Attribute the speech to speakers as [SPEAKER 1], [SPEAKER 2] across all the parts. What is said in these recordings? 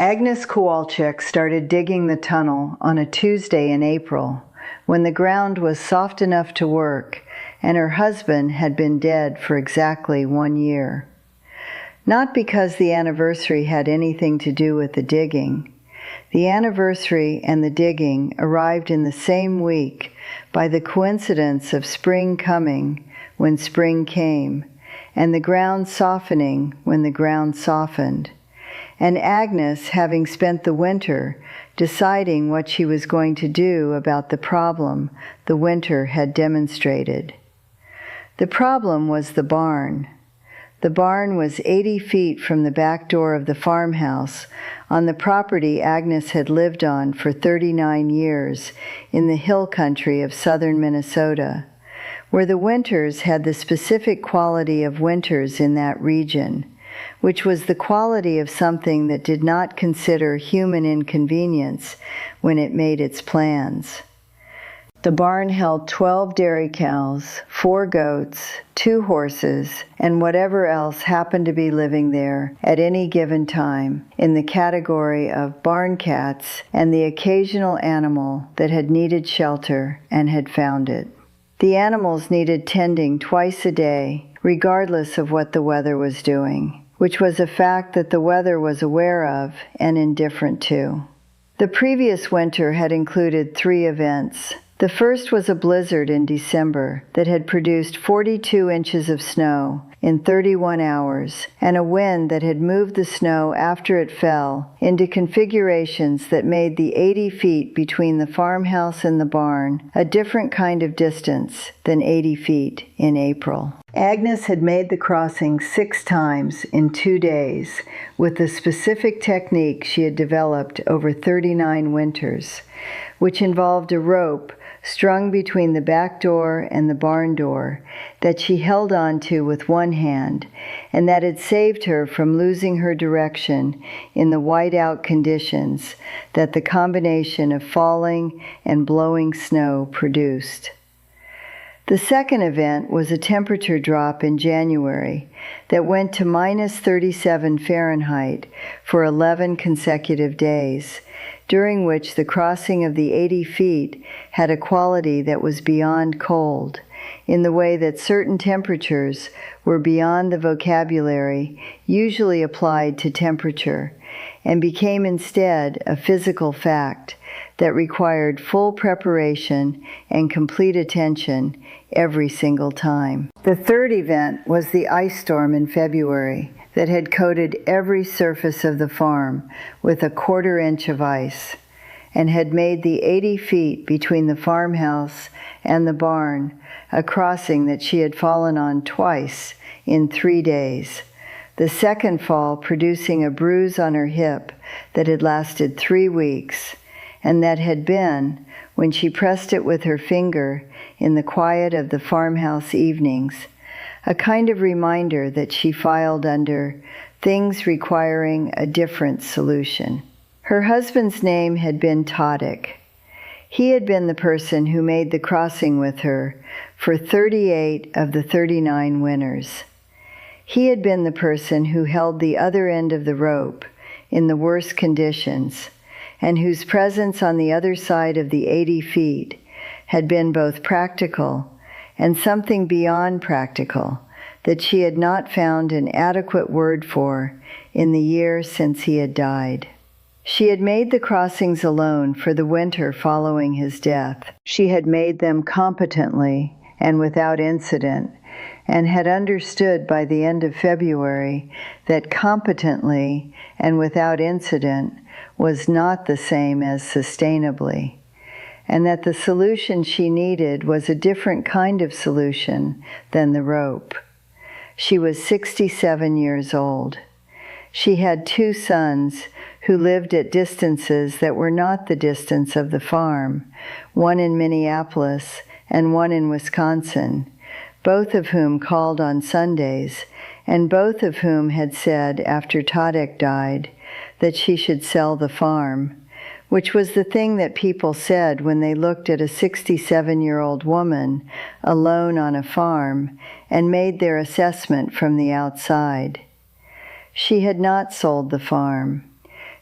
[SPEAKER 1] Agnes Kowalczyk started digging the tunnel on a Tuesday in April, when the ground was soft enough to work, and her husband had been dead for exactly 1 year. Not because the anniversary had anything to do with the digging. The anniversary and the digging arrived in the same week by the coincidence of spring coming when spring came, and the ground softening when the ground softened, and Agnes having spent the winter deciding what she was going to do about the problem the winter had demonstrated. The problem was the barn. The barn was 80 feet from the back door of the farmhouse on the property Agnes had lived on for 39 years in the hill country of southern Minnesota, where the winters had the specific quality of winters in that region, which was the quality of something that did not consider human inconvenience when it made its plans. The barn held 12 dairy cows, 4 goats, 2 horses, and whatever else happened to be living there at any given time in the category of barn cats and the occasional animal that had needed shelter and had found it. The animals needed tending twice a day, regardless of what the weather was doing, which was a fact that the weather was aware of and indifferent to. The previous winter had included 3 events. The first was a blizzard in December that had produced 42 inches of snow in 31 hours, and a wind that had moved the snow after it fell into configurations that made the 80 feet between the farmhouse and the barn a different kind of distance than 80 feet in April. Agnes had made the crossing 6 times in 2 days with the specific technique she had developed over 39 winters, which involved a rope strung between the back door and the barn door that she held on to with one hand, and that had saved her from losing her direction in the whiteout conditions that the combination of falling and blowing snow produced. The second event was a temperature drop in January that went to minus 37 Fahrenheit for 11 consecutive days, during which the crossing of the 80 feet had a quality that was beyond cold, in the way that certain temperatures were beyond the vocabulary usually applied to temperature, and became instead a physical fact that required full preparation and complete attention every single time. The third event was the ice storm in February that had coated every surface of the farm with a 1/4 inch of ice, and had made the 80 feet between the farmhouse and the barn a crossing that she had fallen on twice in 3 days, the second fall producing a bruise on her hip that had lasted 3 weeks, and that had been, when she pressed it with her finger in the quiet of the farmhouse evenings, a kind of reminder that she filed under things requiring a different solution. Her husband's name had been Tadek. He had been the person who made the crossing with her for 38 of the 39 winters. He had been the person who held the other end of the rope in the worst conditions, and whose presence on the other side of the 80 feet had been both practical and something beyond practical that she had not found an adequate word for in the year since he had died. She had made the crossings alone for the winter following his death. She had made them competently and without incident, and had understood by the end of February that competently and without incident was not the same as sustainably, and that the solution she needed was a different kind of solution than the rope. She was 67 years old. She had 2 sons who lived at distances that were not the distance of the farm, one in Minneapolis and one in Wisconsin, both of whom called on Sundays, and both of whom had said after Tadek died that she should sell the farm, which was the thing that people said when they looked at a 67-year-old woman alone on a farm and made their assessment from the outside. She had not sold the farm.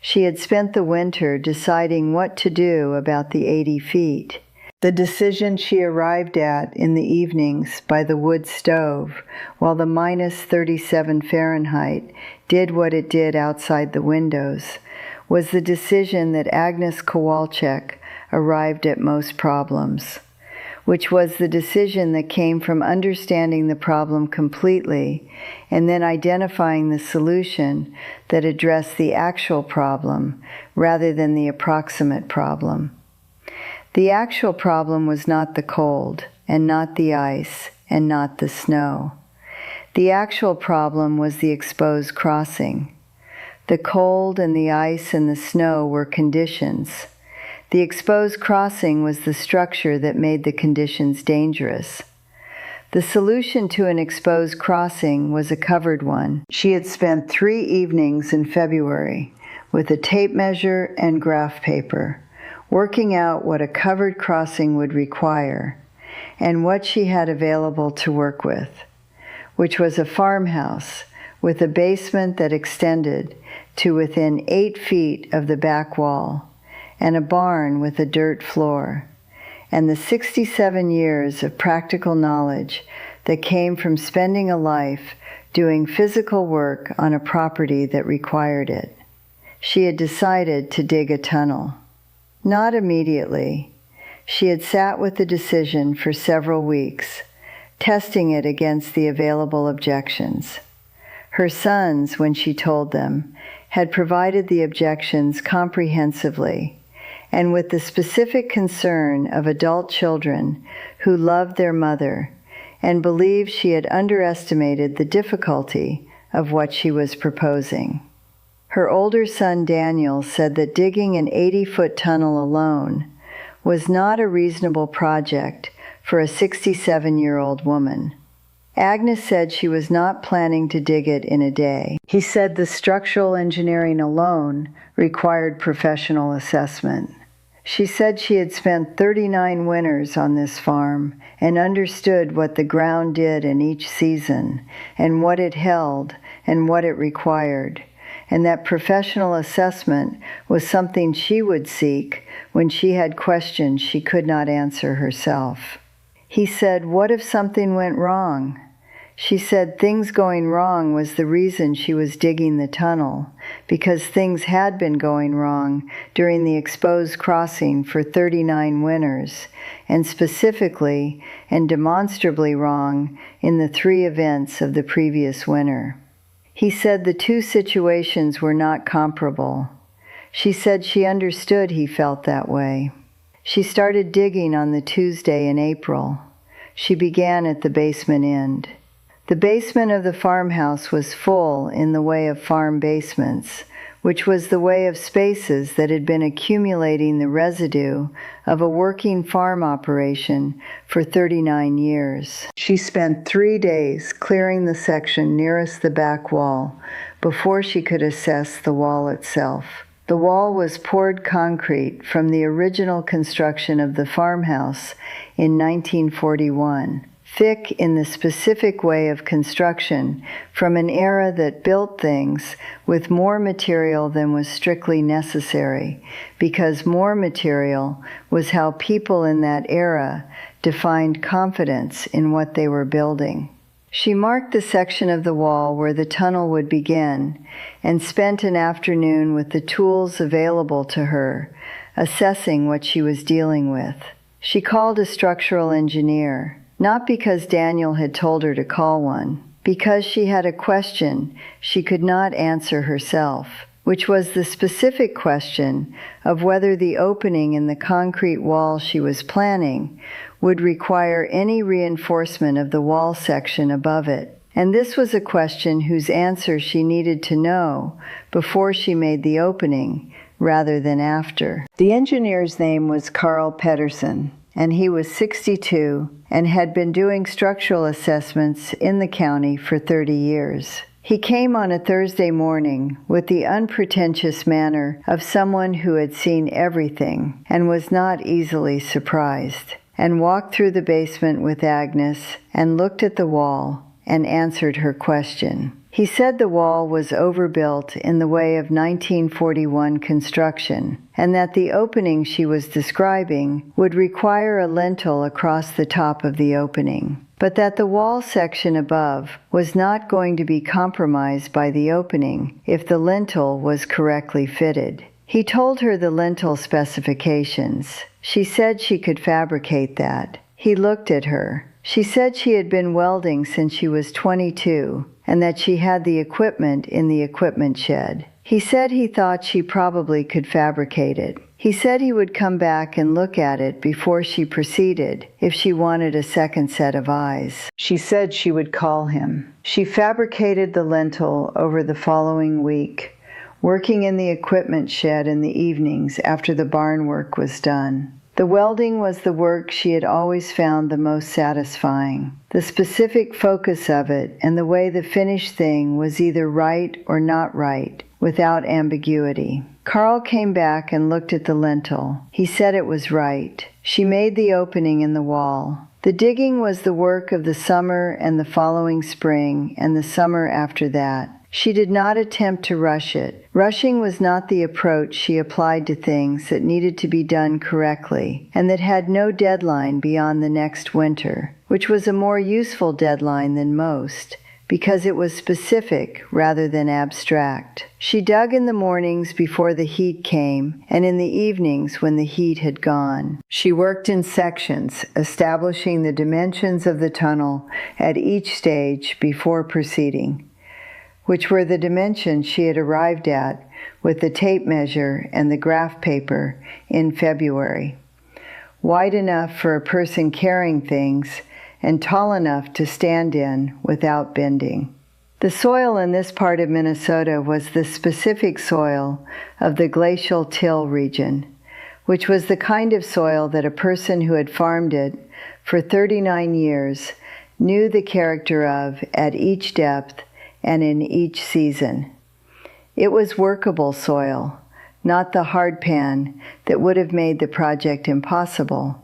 [SPEAKER 1] She had spent the winter deciding what to do about the 80 feet. The decision she arrived at in the evenings by the wood stove, while the -37 Fahrenheit did what it did outside the windows, was the decision that Agnes Kowalczyk arrived at most problems, which was the decision that came from understanding the problem completely and then identifying the solution that addressed the actual problem rather than the approximate problem. The actual problem was not the cold, and not the ice, and not the snow. The actual problem was the exposed crossing. The cold and the ice and the snow were conditions. The exposed crossing was the structure that made the conditions dangerous. The solution to an exposed crossing was a covered one. She had spent 3 evenings in February with a tape measure and graph paper, working out what a covered crossing would require and what she had available to work with, which was a farmhouse with a basement that extended to within 8 feet of the back wall, and a barn with a dirt floor, and the 67 years of practical knowledge that came from spending a life doing physical work on a property that required it. She had decided to dig a tunnel. Not immediately. She had sat with the decision for several weeks, testing it against the available objections. Her sons, when she told them, had provided the objections comprehensively, and with the specific concern of adult children who loved their mother and believed she had underestimated the difficulty of what she was proposing. Her older son Daniel said that digging an 80-foot tunnel alone was not a reasonable project for a 67-year-old woman. Agnes said she was not planning to dig it in a day. He said the structural engineering alone required professional assessment. She said she had spent 39 winters on this farm and understood what the ground did in each season and what it held and what it required, and that professional assessment was something she would seek when she had questions she could not answer herself. He said, "What if something went wrong?" She said things going wrong was the reason she was digging the tunnel, because things had been going wrong during the exposed crossing for 39 winters, and specifically and demonstrably wrong in the 3 events of the previous winter. He said the 2 situations were not comparable. She said she understood he felt that way. She started digging on the Tuesday in April. She began at the basement end. The basement of the farmhouse was full in the way of farm basements, which was the way of spaces that had been accumulating the residue of a working farm operation for 39 years. She spent 3 days clearing the section nearest the back wall before she could assess the wall itself. The wall was poured concrete from the original construction of the farmhouse in 1941. Thick in the specific way of construction from an era that built things with more material than was strictly necessary, because more material was how people in that era defined confidence in what they were building. She marked the section of the wall where the tunnel would begin and spent an afternoon with the tools available to her, assessing what she was dealing with. She called a structural engineer. Not because Daniel had told her to call one, because she had a question she could not answer herself, which was the specific question of whether the opening in the concrete wall she was planning would require any reinforcement of the wall section above it. And this was a question whose answer she needed to know before she made the opening, rather than after. The engineer's name was Carl Pedersen, and he was 62 and had been doing structural assessments in the county for 30 years. He came on a Thursday morning with the unpretentious manner of someone who had seen everything and was not easily surprised, and walked through the basement with Agnes and looked at the wall and answered her question. He said the wall was overbuilt in the way of 1941 construction, and that the opening she was describing would require a lintel across the top of the opening, but that the wall section above was not going to be compromised by the opening if the lintel was correctly fitted. He told her the lintel specifications. She said she could fabricate that. He looked at her. She said she had been welding since she was 22 and that she had the equipment in the equipment shed. He said he thought she probably could fabricate it. He said he would come back and look at it before she proceeded if she wanted a second set of eyes. She said she would call him. She fabricated the lintel over the following week, working in the equipment shed in the evenings after the barn work was done. The welding was the work she had always found the most satisfying. The specific focus of it and the way the finished thing was either right or not right, without ambiguity. Carl came back and looked at the lintel. He said it was right. She made the opening in the wall. The digging was the work of the summer and the following spring and the summer after that. She did not attempt to rush it. Rushing was not the approach she applied to things that needed to be done correctly and that had no deadline beyond the next winter, which was a more useful deadline than most, because it was specific rather than abstract. She dug in the mornings before the heat came and in the evenings when the heat had gone. She worked in sections, establishing the dimensions of the tunnel at each stage before proceeding, which were the dimensions she had arrived at with the tape measure and the graph paper in February. Wide enough for a person carrying things and tall enough to stand in without bending. The soil in this part of Minnesota was the specific soil of the glacial till region, which was the kind of soil that a person who had farmed it for 39 years knew the character of at each depth and in each season. It was workable soil, not the hardpan that would have made the project impossible,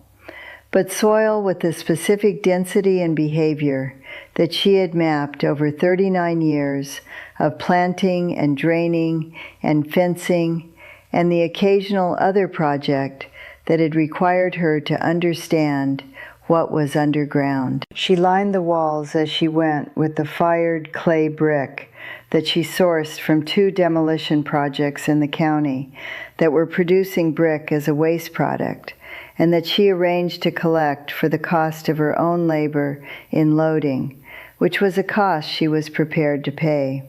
[SPEAKER 1] but soil with the specific density and behavior that she had mapped over 39 years of planting and draining and fencing and the occasional other project that had required her to understand what was underground. She lined the walls as she went with the fired clay brick that she sourced from 2 demolition projects in the county that were producing brick as a waste product, and that she arranged to collect for the cost of her own labor in loading, which was a cost she was prepared to pay.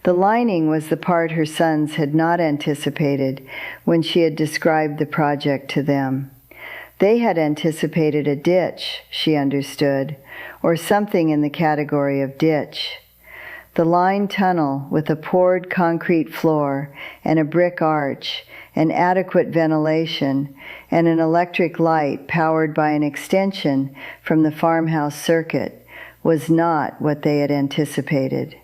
[SPEAKER 1] The lining was the part her sons had not anticipated when she had described the project to them. They had anticipated a ditch, she understood, or something in the category of ditch. The lined tunnel with a poured concrete floor and a brick arch and adequate ventilation and an electric light powered by an extension from the farmhouse circuit was not what they had anticipated.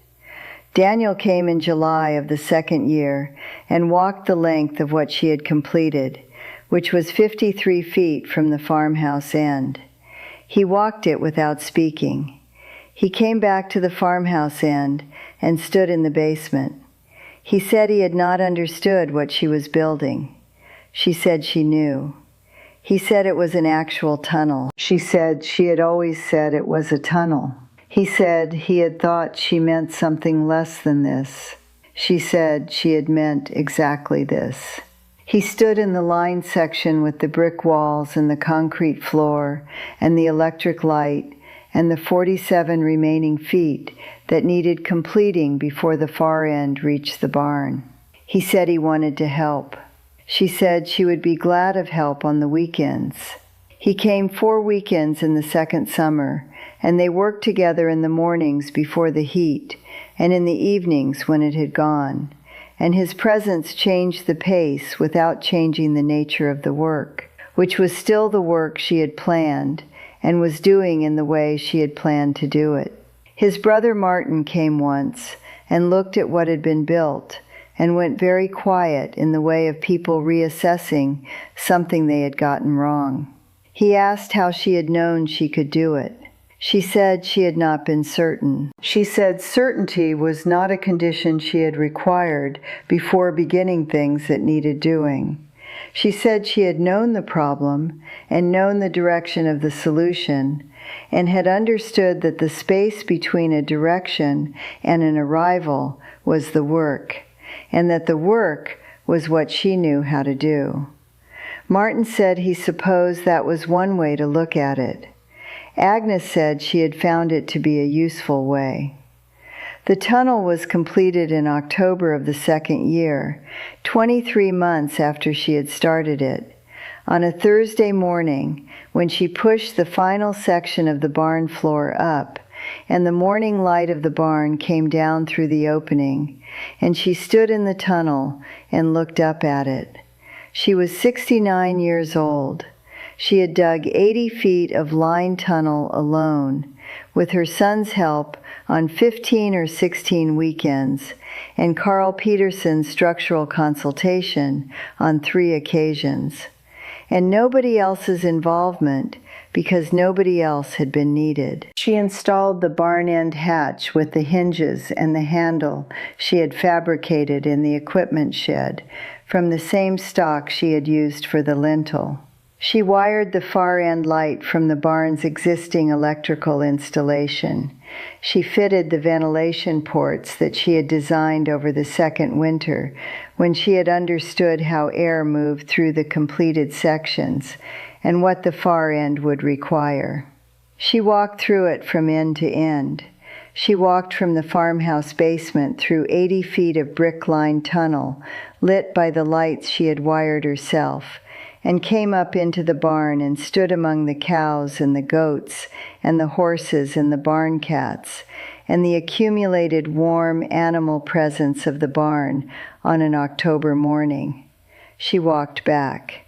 [SPEAKER 1] Daniel came in July of the second year and walked the length of what she had completed, which was 53 feet from the farmhouse end. He walked it without speaking. He came back to the farmhouse end and stood in the basement. He said he had not understood what she was building. She said she knew. He said it was an actual tunnel. She said she had always said it was a tunnel. He said he had thought she meant something less than this. She said she had meant exactly this. He stood in the lined section with the brick walls and the concrete floor and the electric light and the 47 remaining feet that needed completing before the far end reached the barn. He said he wanted to help. She said she would be glad of help on the weekends. He came 4 weekends in the second summer, and they worked together in the mornings before the heat and in the evenings when it had gone. And his presence changed the pace without changing the nature of the work, which was still the work she had planned and was doing in the way she had planned to do it. His brother Martin came once and looked at what had been built and went very quiet in the way of people reassessing something they had gotten wrong. He asked how she had known she could do it. She said she had not been certain. She said certainty was not a condition she had required before beginning things that needed doing. She said she had known the problem and known the direction of the solution, and had understood that the space between a direction and an arrival was the work, and that the work was what she knew how to do. Martin said he supposed that was one way to look at it. Agnes said she had found it to be a useful way. The tunnel was completed in October of the second year, 23 months after she had started it. On a Thursday morning, when she pushed the final section of the barn floor up, and the morning light of the barn came down through the opening, and she stood in the tunnel and looked up at it. She was 69 years old. She had dug 80 feet of lined tunnel alone, with her son's help on 15 or 16 weekends, and Carl Peterson's structural consultation on 3 occasions, and nobody else's involvement because nobody else had been needed. She installed the barn end hatch with the hinges and the handle she had fabricated in the equipment shed from the same stock she had used for the lintel. She wired the far end light from the barn's existing electrical installation. She fitted the ventilation ports that she had designed over the second winter when she had understood how air moved through the completed sections and what the far end would require. She walked through it from end to end. She walked from the farmhouse basement through 80 feet of brick-lined tunnel lit by the lights she had wired herself, and came up into the barn and stood among the cows and the goats and the horses and the barn cats and the accumulated warm animal presence of the barn on an October morning. She walked back.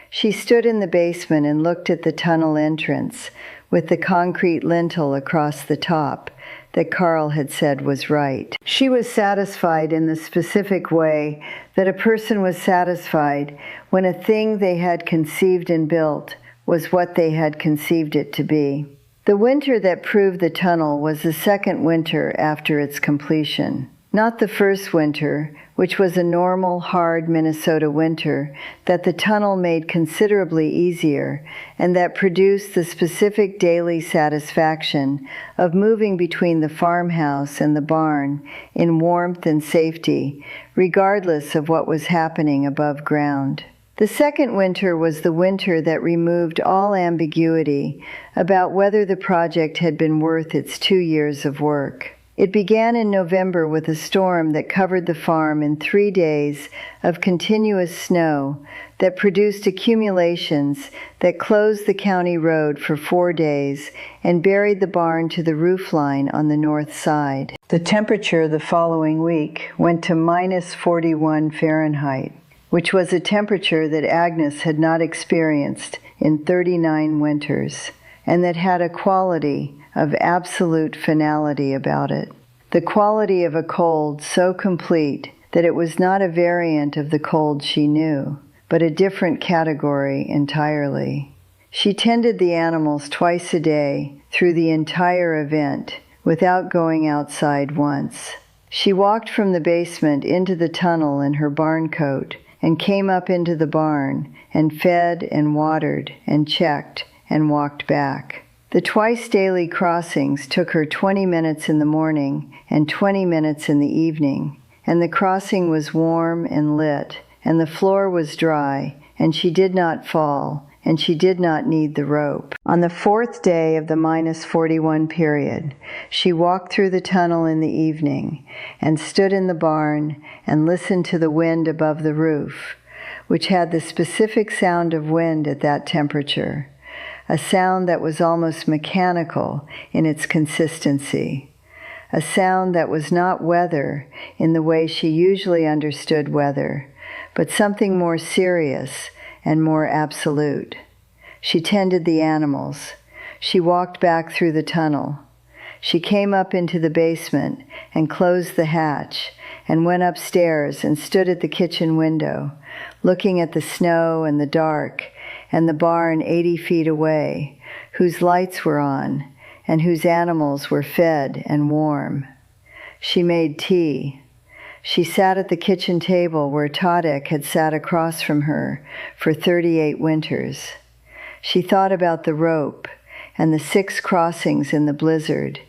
[SPEAKER 1] She stood in the basement and looked at the tunnel entrance with the concrete lintel across the top that Carl had said was right. She was satisfied in the specific way that a person was satisfied when a thing they had conceived and built was what they had conceived it to be. The winter that proved the tunnel was the second winter after its completion, not the first winter, which was a normal, hard Minnesota winter that the tunnel made considerably easier and that produced the specific daily satisfaction of moving between the farmhouse and the barn in warmth and safety, regardless of what was happening above ground. The second winter was the winter that removed all ambiguity about whether the project had been worth its 2 years of work. It began in November with a storm that covered the farm in 3 days of continuous snow that produced accumulations that closed the county road for 4 days and buried the barn to the roofline on the north side. The temperature the following week went to -41 Fahrenheit, which was a temperature that Agnes had not experienced in 39 winters, and that had a quality of absolute finality about it. The quality of a cold so complete that it was not a variant of the cold she knew, but a different category entirely. She tended the animals twice a day through the entire event without going outside once. She walked from the basement into the tunnel in her barn coat and came up into the barn and fed and watered and checked and walked back. The twice daily crossings took her 20 minutes in the morning and 20 minutes in the evening, and the crossing was warm and lit, and the floor was dry, and she did not fall, and she did not need the rope. On the 4th day of the -41 period, she walked through the tunnel in the evening and stood in the barn and listened to the wind above the roof, which had the specific sound of wind at that temperature, a sound that was almost mechanical in its consistency, a sound that was not weather in the way she usually understood weather, but something more serious and more absolute. She tended the animals. She walked back through the tunnel. She came up into the basement and closed the hatch and went upstairs and stood at the kitchen window, looking at the snow and the dark and the barn 80 feet away, whose lights were on, and whose animals were fed and warm. She made tea. She sat at the kitchen table where Tadek had sat across from her for 38 winters. She thought about the rope and the 6 crossings in the blizzard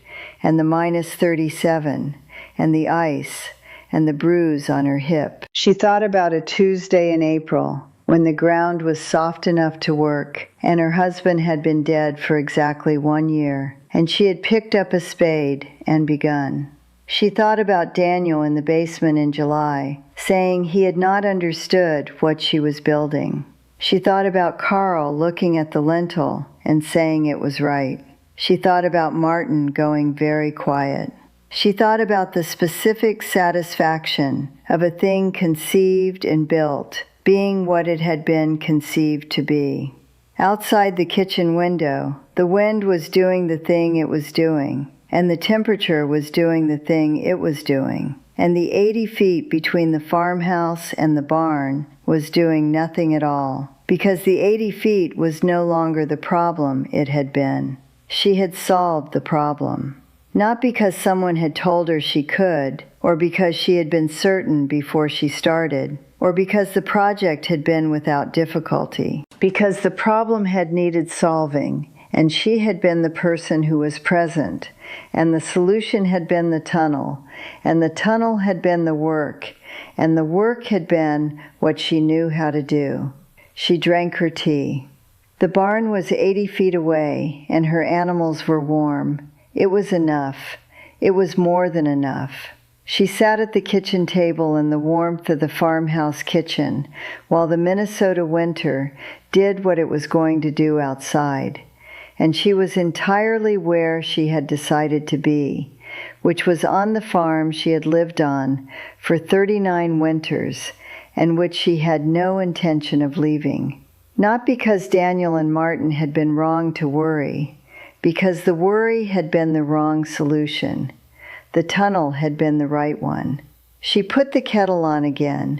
[SPEAKER 1] and the -37 and the ice and the bruise on her hip. She thought about a Tuesday in April when the ground was soft enough to work and her husband had been dead for exactly 1 year, and she had picked up a spade and begun. She thought about Daniel in the basement in July, saying he had not understood what she was building. She thought about Carl looking at the lintel and saying it was right. She thought about Martin going very quiet. She thought about the specific satisfaction of a thing conceived and built, being what it had been conceived to be. Outside the kitchen window, the wind was doing the thing it was doing, and the temperature was doing the thing it was doing, and the 80 feet between the farmhouse and the barn was doing nothing at all, because the 80 feet was no longer the problem it had been. She had solved the problem. Not because someone had told her she could, or because she had been certain before she started, or because the project had been without difficulty. Because the problem had needed solving, and she had been the person who was present, and the solution had been the tunnel, and the tunnel had been the work, and the work had been what she knew how to do. She drank her tea. The barn was 80 feet away, and her animals were warm. It was enough. It was more than enough. She sat at the kitchen table in the warmth of the farmhouse kitchen, while the Minnesota winter did what it was going to do outside. And she was entirely where she had decided to be, which was on the farm she had lived on for 39 winters, and which she had no intention of leaving. Not because Daniel and Martin had been wrong to worry, because the worry had been the wrong solution. The tunnel had been the right one. She put the kettle on again,